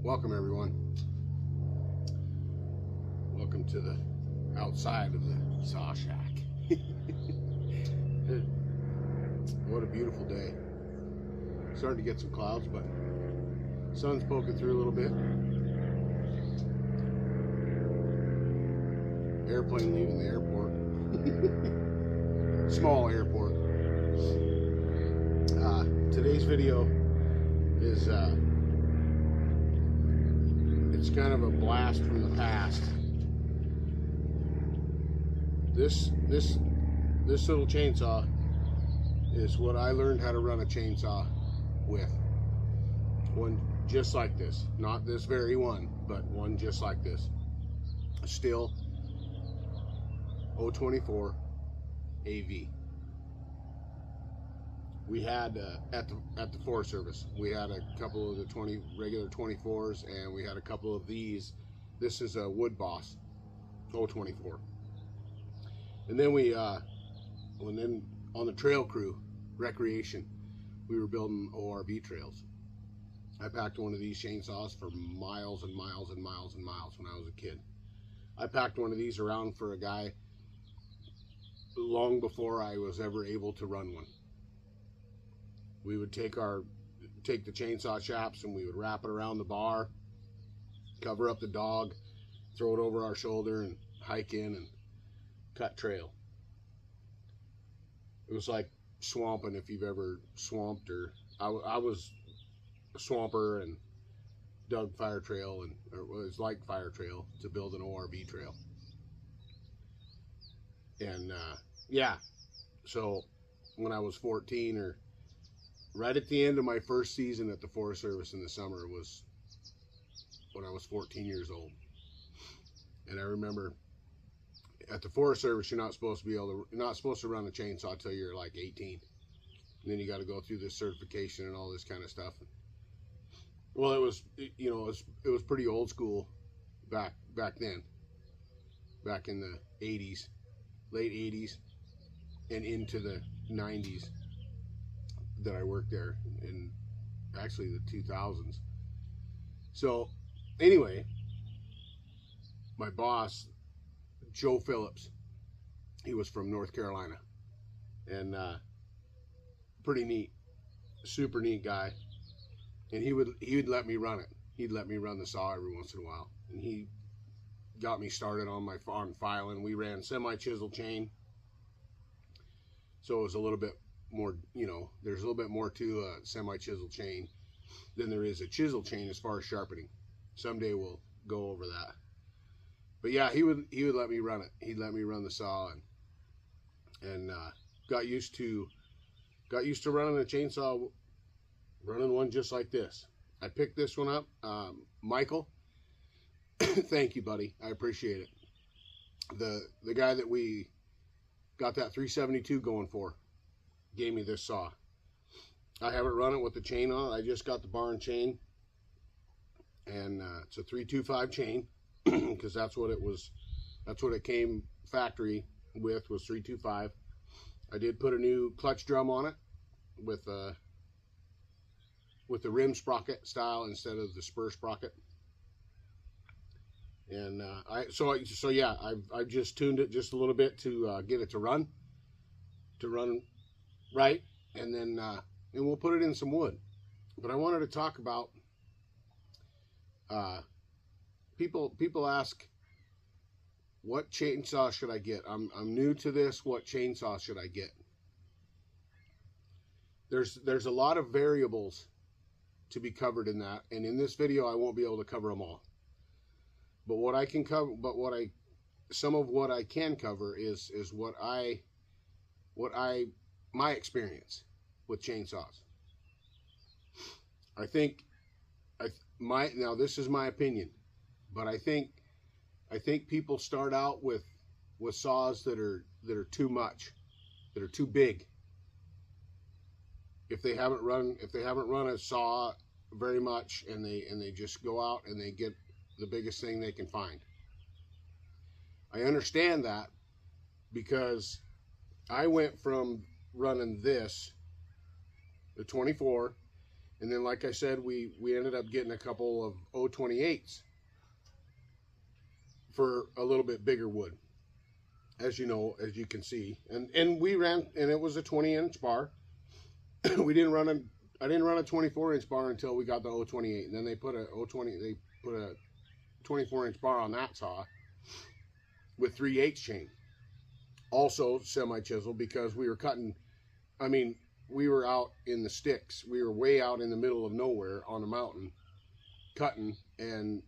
Welcome everyone. Welcome to the outside of the saw shack. What a beautiful day. Starting to get some clouds, but sun's poking through a little bit. Airplane leaving the airport. Small airport. Today's video is it's kind of a blast from the past. This little chainsaw is what I learned how to run a chainsaw with. One just like this, not this very one, but one just like this. Stihl 024 AV. We had at the Forest Service, we had a couple of the regular 24s, and we had a couple of these. This is a WoodBoss 024. And then then on the trail crew, recreation, we were building ORV trails. I packed one of these chainsaws for miles and miles and miles and miles when I was a kid. I packed one of these around for a guy long before I was ever able to run one. We would take the chainsaw chaps and we would wrap it around the bar, cover up the dog, throw it over our shoulder, and hike in and cut trail. It was like swamping, if you've ever swamped, or I was a swamper and dug fire trail, and it was like fire trail to build an ORV trail. And yeah, so when I was 14, or right at the end of my first season at the Forest Service in the summer, was when I was 14 years old. And I remember at the Forest Service, you're not supposed to run a chainsaw till you're like 18. And then you got to go through this certification and all this kind of stuff. Well, it was, it was pretty old school back then, back in the 80s, late 80s and into the 90s that I worked there, in actually the 2000s. So anyway, my boss, Joe Phillips, he was from North Carolina, and pretty neat, super neat guy. And he would let me run it. He'd let me run the saw every once in a while, and he got me started on filing. We ran semi-chisel chain, so it was a little bit more, there's a little bit more to a semi-chisel chain than there is a chisel chain as far as sharpening. Someday we'll go over that. But yeah, he would let me run it. He'd let me run the saw, and got used to running a chainsaw, running one just like this. I picked this one up, Michael. Thank you, buddy. I appreciate it. The guy that we got that 372 going for gave me this saw. I haven't run it with the chain on. I just got the barn chain, and it's a 325 chain, because that's what it was. That's what it came factory with, was 325. I did put a new clutch drum on it with the rim sprocket style instead of the spur sprocket. And so yeah, I've just tuned it just a little bit to get it to run right, and then and we'll put it in some wood. But I wanted to talk about people ask, what chainsaw should I get? I'm new to this. What chainsaw should I get? There's a lot of variables to be covered in that, and in this video I won't be able to cover them all. But what I can cover, some of what I can cover is my experience with chainsaws. I think now this is my opinion, but I think people start out with saws that are too much, that are too big. If they haven't run a saw very much, and they just go out and they get the biggest thing they can find. I understand that, because I went from running this, the 24, And then, like I said, we ended up getting a couple of 028s for a little bit bigger wood, as you know, as you can see. And we ran, and it was a 20-inch bar. We didn't run I didn't run a 24-inch bar until we got the 028, and then they put a 24-inch bar on that saw with 3/8 chain. Also semi-chisel, because we were cutting, I mean, we were out in the sticks. We were way out in the middle of nowhere on a mountain cutting, and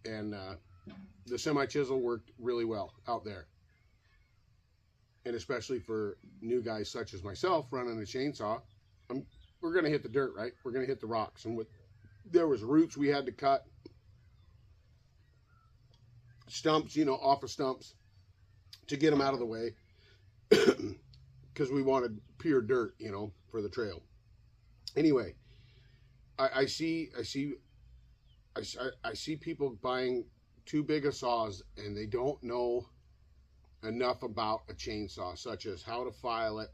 the semi-chisel worked really well out there. And especially for new guys such as myself running a chainsaw, we're going to hit the dirt, right? We're going to hit the rocks. And there was roots we had to cut, stumps, you know, off of stumps to get them out of the way, because we wanted pure dirt, you know, for the trail. Anyway, I see people buying too big of saws, and they don't know enough about a chainsaw, such as how to file it,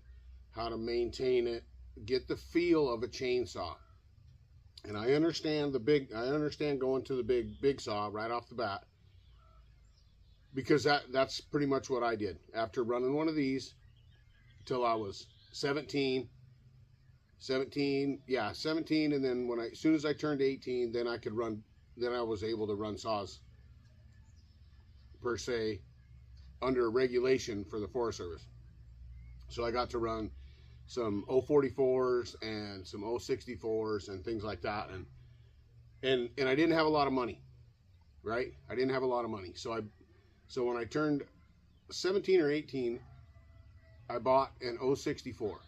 how to maintain it, get the feel of a chainsaw. And I understand going to the big saw right off the bat, because that's pretty much what I did after running one of these till I was 17, and then as soon as I turned 18, then I was able to run saws per se under regulation for the Forest Service. So I got to run some 044s and some 064s and things like that, and I didn't have a lot of money, right? I didn't have a lot of money. So when I turned 17 or 18, I bought an 064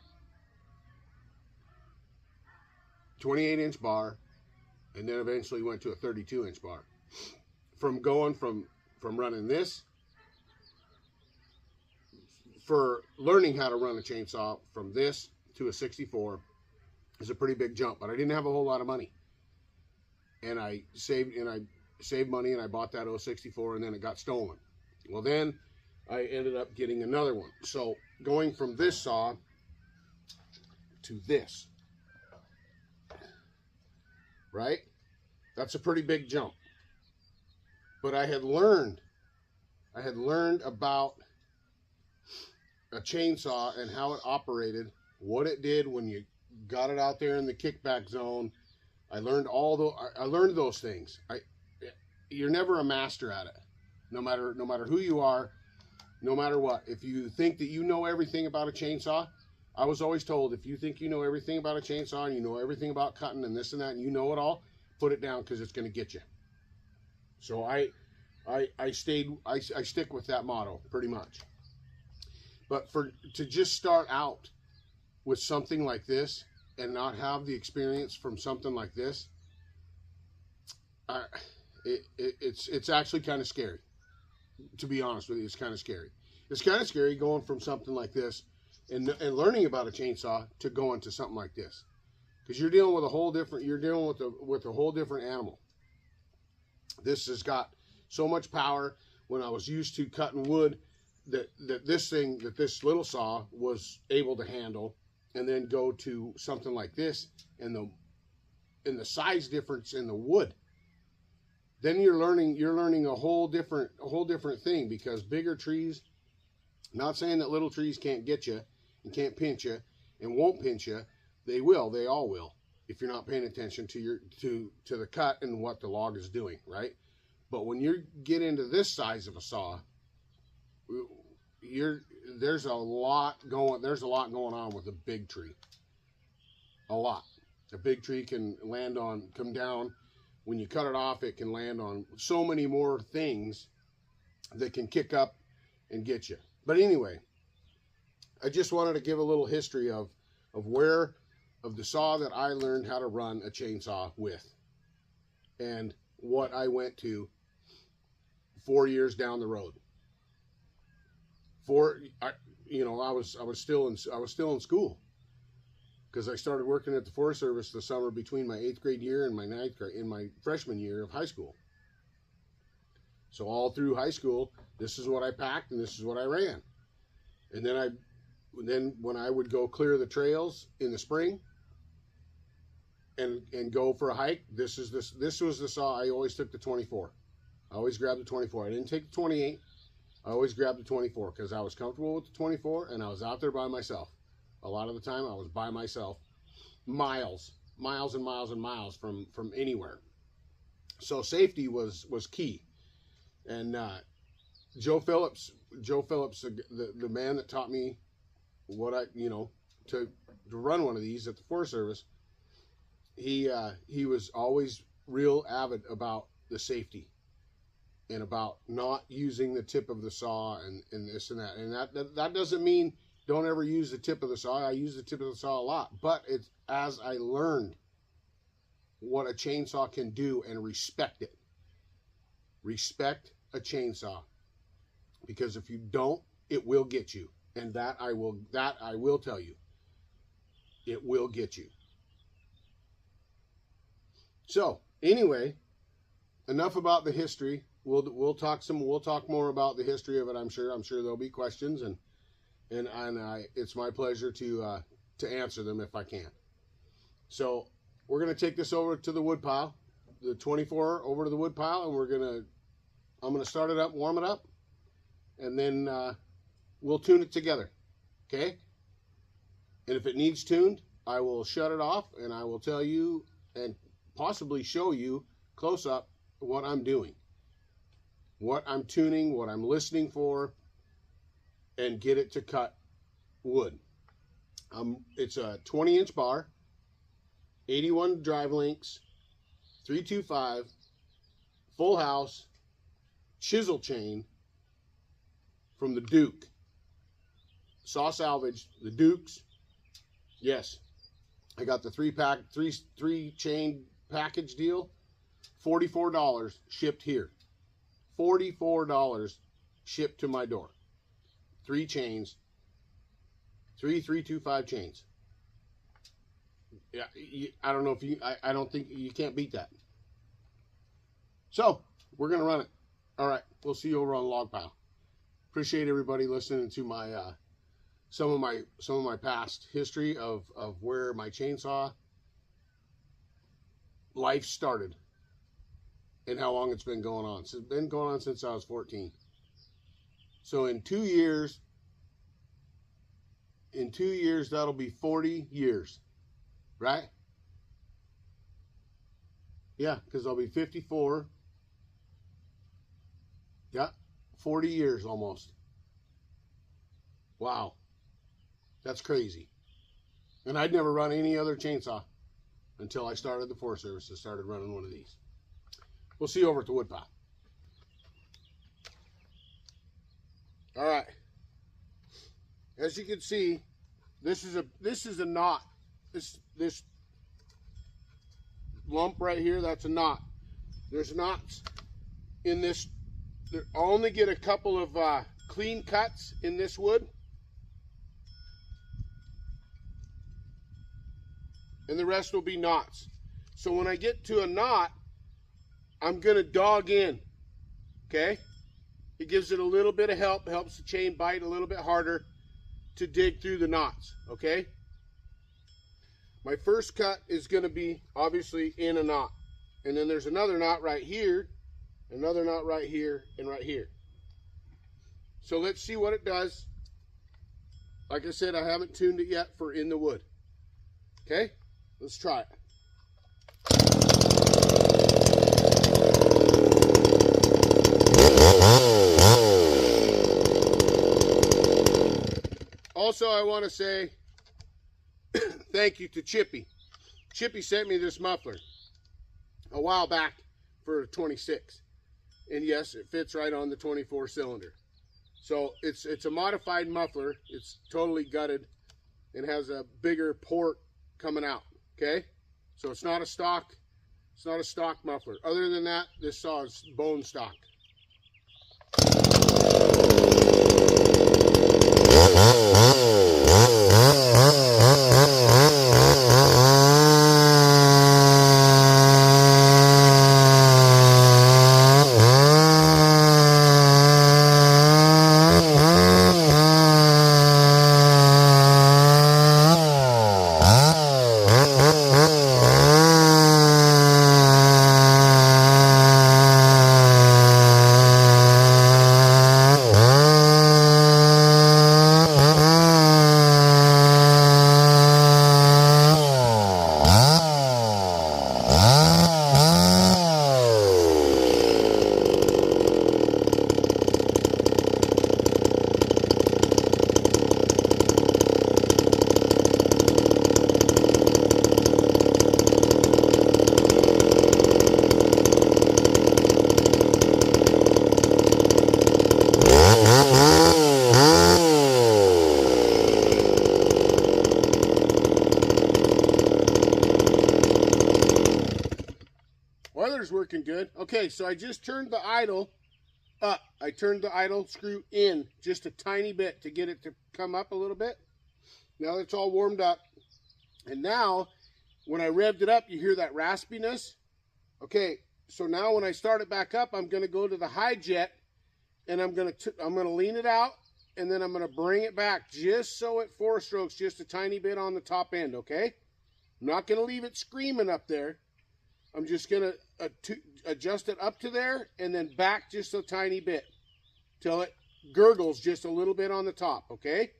28-inch bar, and then eventually went to a 32-inch bar. From running this, for learning how to run a chainsaw from this to a 64 is a pretty big jump, but I didn't have a whole lot of money. And I saved money, and I bought that 064, and then it got stolen. Well, then I ended up getting another one. So going from this saw to this, right? That's a pretty big jump. But I had learned about a chainsaw and how it operated, what it did when you got it out there in the kickback zone. I learned those things. You're never a master at it, no matter who you are, no matter what. If you think that you know everything about a chainsaw, I was always told, if you think you know everything about a chainsaw and you know everything about cutting and this and that and you know it all, put it down, because it's going to get you. So I stick with that motto pretty much. But to just start out with something like this and not have the experience from something like this, it's actually kind of scary. To be honest with you, it's kind of scary. It's kind of scary going from something like this and learning about a chainsaw to going to something like this, because you're dealing with a whole different animal. This has got so much power. When I was used to cutting wood, that this little saw was able to handle, and then go to something like this, and the size difference in the wood, then you're learning a whole different thing, because bigger trees, not saying that little trees can't get you and can't pinch you and won't pinch you, they all will, if you're not paying attention to the cut and what the log is doing, right? But when you get into this size of a saw, there's a lot going on with a big tree. A lot. A big tree can come down. When you cut it off, it can land on so many more things that can kick up and get you. But anyway, I just wanted to give a little history of the saw that I learned how to run a chainsaw with, and what I went to 4 years down the road. I was still in school, because I started working at the Forest Service the summer between my 8th grade year and my freshman year of high school. So all through high school, this is what I packed and this is what I ran. And then when I would go clear the trails in the spring, and go for a hike, this was the saw. I always took the 24. I always grabbed the 24. I didn't take the 28. I always grabbed the 24 because I was comfortable with the 24 and I was out there by myself. A lot of the time I was by myself, miles and miles and miles from anywhere. So safety was key. And Joe Phillips, the man that taught me what to run one of these at the Forest Service, he was always real avid about the safety and about not using the tip of the saw and this and that. And that doesn't mean don't ever use the tip of the saw. I use the tip of the saw a lot, but it's as I learned what a chainsaw can do and respect it. Respect a chainsaw, because if you don't, it will get you. And that I will tell you. It will get you. So anyway, enough about the history. We'll talk more about the history of it. I'm sure there'll be questions, and it's my pleasure to answer them if I can. So we're gonna take this over to the wood pile, the 24 over to the wood pile, and I'm gonna start it up, warm it up, and then we'll tune it together. Okay? And if it needs tuned, I will shut it off and I will tell you and possibly show you close up what I'm doing, what I'm tuning, what I'm listening for, and get it to cut wood. It's a 20-inch bar, 81 drive links, 325, full house, chisel chain from the Duke. Saw salvage, the Dukes. Yes, I got the three chain package deal. $44 shipped here. $44 shipped to my door. 3 chains. 325 chains. Yeah, I don't know if you. I don't think you can't beat that. So we're gonna run it. All right, we'll see you over on Log Pile. Appreciate everybody listening to my some of my past history of where my chainsaw life started and how long it's been going on. So it's been going on since I was 14. So in 2 years, that'll be 40 years, right? Yeah, because I'll be 54. Yeah, 40 years almost. Wow. That's crazy. And I'd never run any other chainsaw until I started the Forest Service and started running one of these. We'll see you over at the woodpile. All right. As you can see, this is a knot. This lump right here, that's a knot. There's knots in this. I'll only get a couple of clean cuts in this wood, and the rest will be knots. So when I get to a knot, I'm gonna dog in. Okay, it gives it a little bit of help, helps the chain bite a little bit harder to dig through the knots. Okay, my first cut is gonna be obviously in a knot, and then there's another knot right here, another knot right here, and right here. So let's see what it does. Like I said, I haven't tuned it yet for in the wood. Okay, let's try it. Also, I want to say thank you to Chippy. Chippy sent me this muffler a while back for a 26. And yes, it fits right on the 24 cylinder. So it's a modified muffler. It's totally gutted and has a bigger port coming out. Okay? So it's not a stock muffler. Other than that, this saw is bone stock. boiler's working good. Okay, so I just turned the idle up. I turned the idle screw in just a tiny bit to get it to come up a little bit. Now it's all warmed up. And now, when I revved it up, you hear that raspiness? Okay, so now when I start it back up, I'm going to go to the high jet, and I'm going to lean it out, and then I'm going to bring it back just so it 4 strokes just a tiny bit on the top end, okay? I'm not going to leave it screaming up there. I'm just going to adjust it up to there and then back just a tiny bit till it gurgles just a little bit on the top, okay?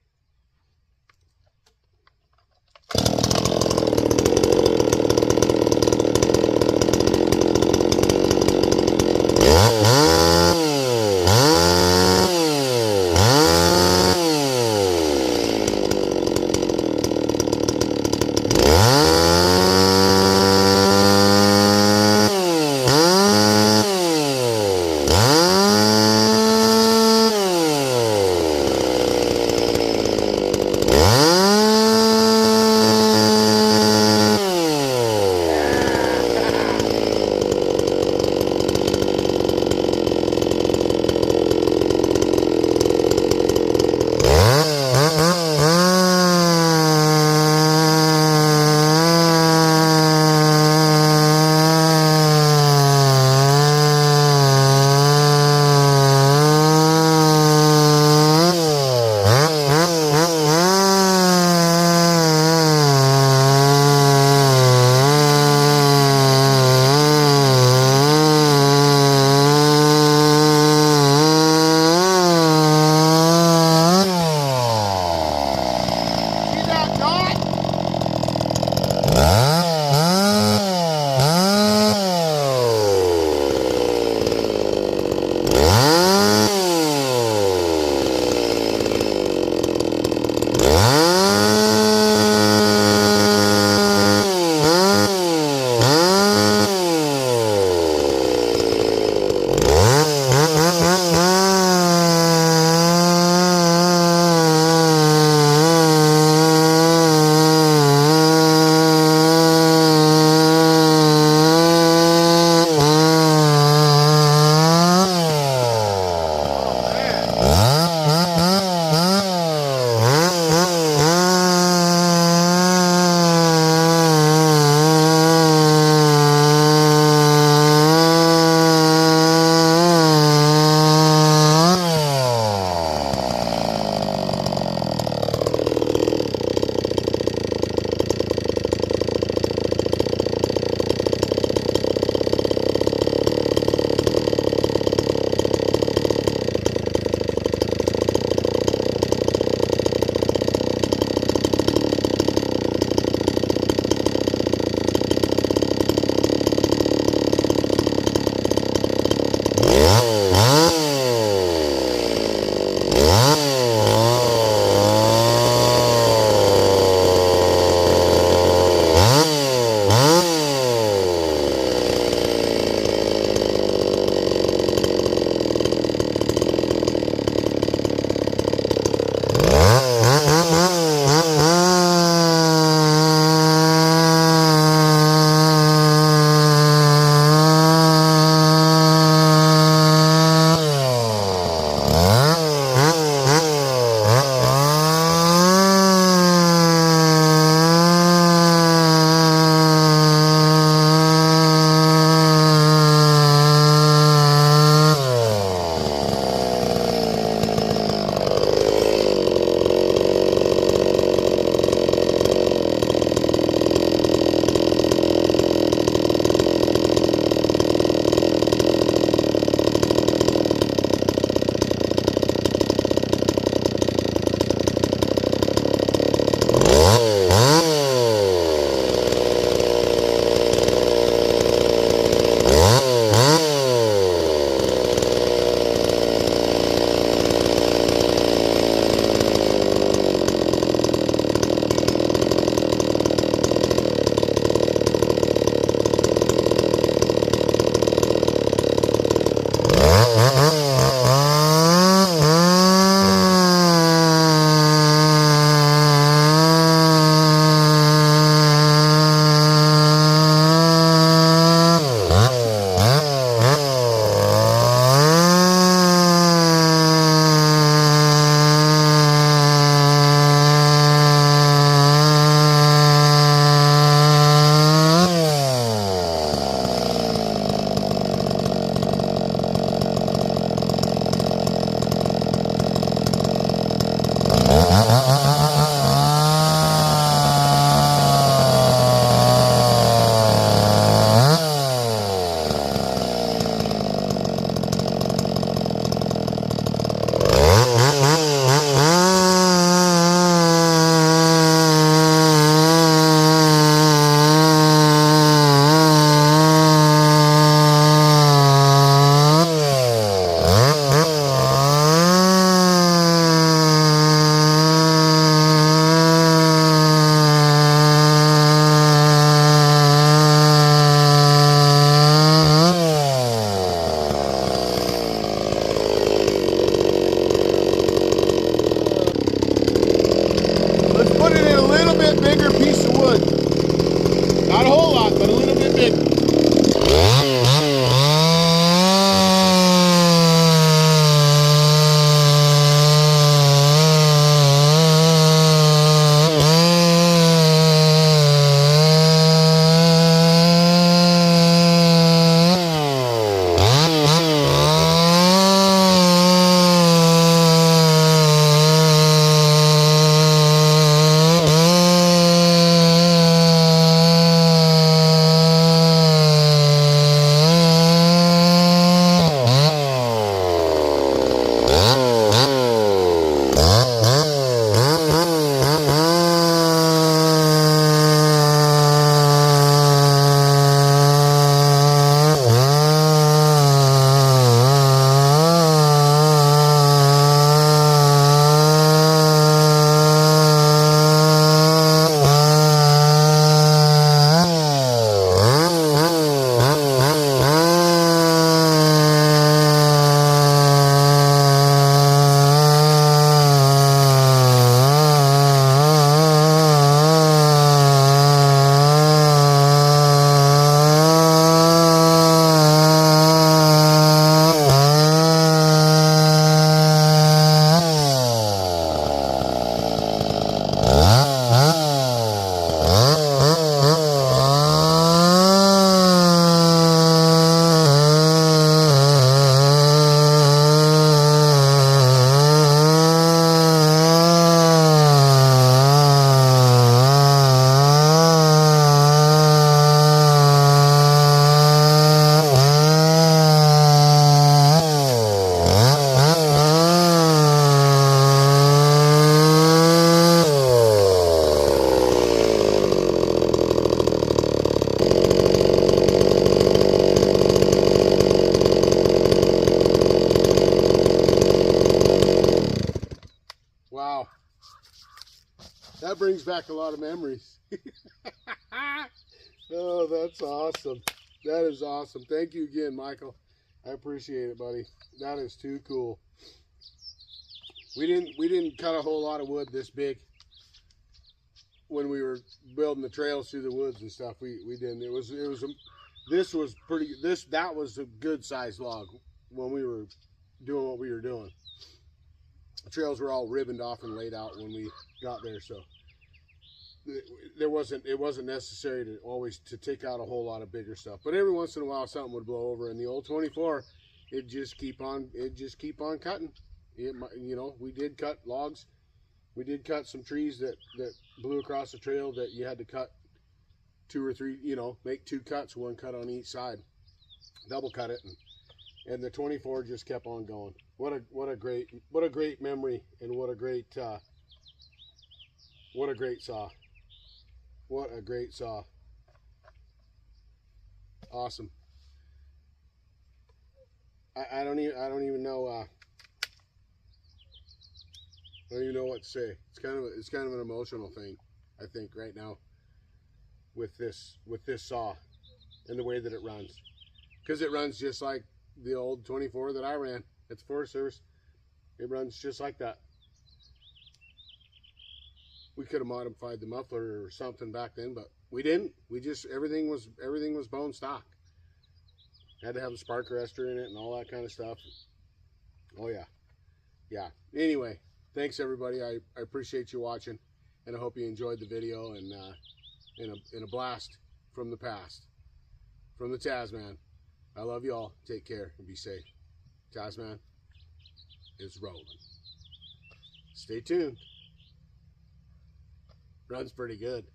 That brings back a lot of memories. Oh, that's awesome. That is awesome. Thank you again, Michael. I appreciate it, buddy. That is too cool. We didn't cut a whole lot of wood this big when we were building the trails through the woods and stuff. We didn't. That was a good sized log when we were doing what we were doing. The trails were all ribboned off and laid out when we got there, so it wasn't necessary to always take out a whole lot of bigger stuff. But every once in a while something would blow over, and the old 24, it'd just keep on cutting. You know, we did cut logs. We did cut some trees that blew across the trail that you had to cut 2 or 3, you know, make 2 cuts, 1 cut on each side, double cut it, and the 24 just kept on going. What a great memory, and what a great saw. What a great saw. Awesome. I don't even know. I don't even know what to say. It's kind of an emotional thing, I think, right now with this saw and the way that it runs, because it runs just like the old 24 that I ran at the Forest Service. It runs just like that. We could have modified the muffler or something back then, but we didn't. We just everything was bone stock. Had to have a spark arrestor in it and all that kind of stuff. Oh yeah. Anyway, thanks everybody. I appreciate you watching, and I hope you enjoyed the video, and in a blast from the past, from the TazMan. I love you all. Take care and be safe. TazMan is rolling. Stay tuned. Runs pretty good.